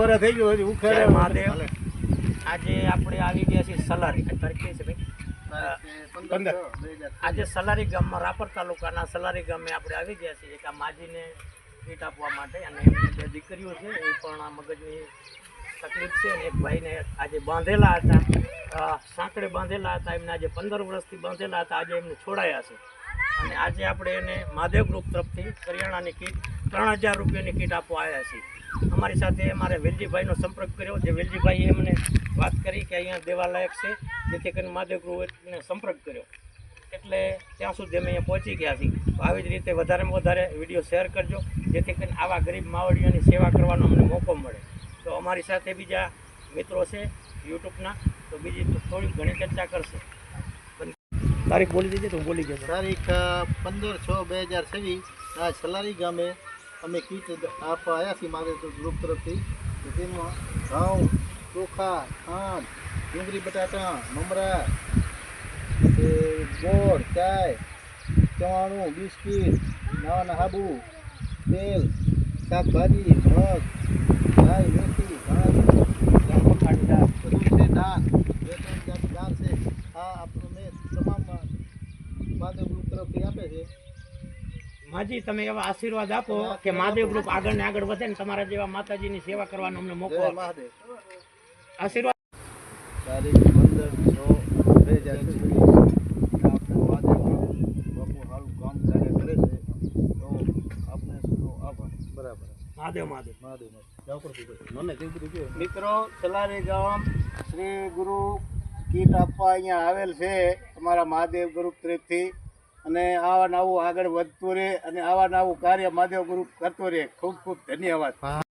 વરા થઈ ગયો હજી ઉખેડે મહાદેવ આજે આપણે આવી ગયા છીએ સલારી તારીખ કઈ છે ભાઈ 15 આજે સલારી ગામમાં રાપર તાલુકાના સલારી ગામે આપણે આવી ગયા છીએ એક આ માજીને કીટ આપવા માટે અને એમની 2 દીકરીઓ છે એ પણ આ મગજની તકલીફ છે અને એક ભાઈને આજે બાંધેલા હતા સાંકળે બાંધેલા હતા એમને આજે 15 વર્ષથી બાંધેલા હતા આજે એમને છોડાયા છે અને આજે આપણે એને મહાદેવ ગ્રુપ તરફથી કરિયાણાની કીટ 3000 રૂપિયાની કીટ આપવા આવ્યા છીએ અમારી સાથે અમારે વેલજીભાઈનો સંપર્ક કર્યો જે વેલજીભાઈએ એમને વાત કરી કે અહીંયા દેવાલાયક છે જેથી કરીને મહાદેવ ગ્રુપને સંપર્ક કર્યો એટલે ત્યાં સુધી અમે અહીંયા પહોંચી ગયા છીએ તો આવી જ રીતે વધારેમાં વધારે વિડીયો શેર કરજો જેથી કરીને આવા ગરીબ માવડીઓની સેવા કરવાનો અમને મોકો મળે તો અમારી સાથે બીજા મિત્રો છે યુટ્યુબના તો બીજી થોડી ઘણી ચર્ચા કરશે તારીખ બોલી દીધી તો બોલી ગયો તારીખ 15/6/2026 આ સલારી ગામે અમે કીટ આપવા આવ્યા છીએ મહાદેવ ગ્રુપ તરફથી તેમાં ઘઉં ચોખા ખાંડ ડુંગળી બટાટા મમરા ગોળ ચાય ચવાણું બિસ્કીટ નાવાના હાબુ તેલ શાકભાજી મગ ગાય મેથી ઘાસ બધું છે દાળ 2-3 જાતની દાળ છે આ આપણને તમામ મહાદેવ ગ્રુપ તરફથી આપે છે માજી તમે એવા આશીર્વાદ આપો કે મહાદેવ ગ્રુપ આગળ ને આગળ વધે ને તમારા જેવા માતાજીની સેવા કરવાનો અમને મોકો આપો મહાદેવ આશીર્વાદ તારીખ 15/6/2026 આપણું મહાદેવ બાપુ સારું કામ કરે છે તો આપને સૌનો આભાર બરાબર મહાદેવ મહાદેવ મહાદેવ મને કેવું મિત્રો સલારી ગામ શ્રી ગુરુ કીટ આપવા અહીંયા આવેલ છે અમારા મહાદેવ ગ્રુપ તરફથી અને આવા નવું આગળ વધતું રહે અને આવા નવું કાર્ય મહાદેવ ગ્રુપ કરતો રહે ખૂબ ખૂબ ધન્યવાદ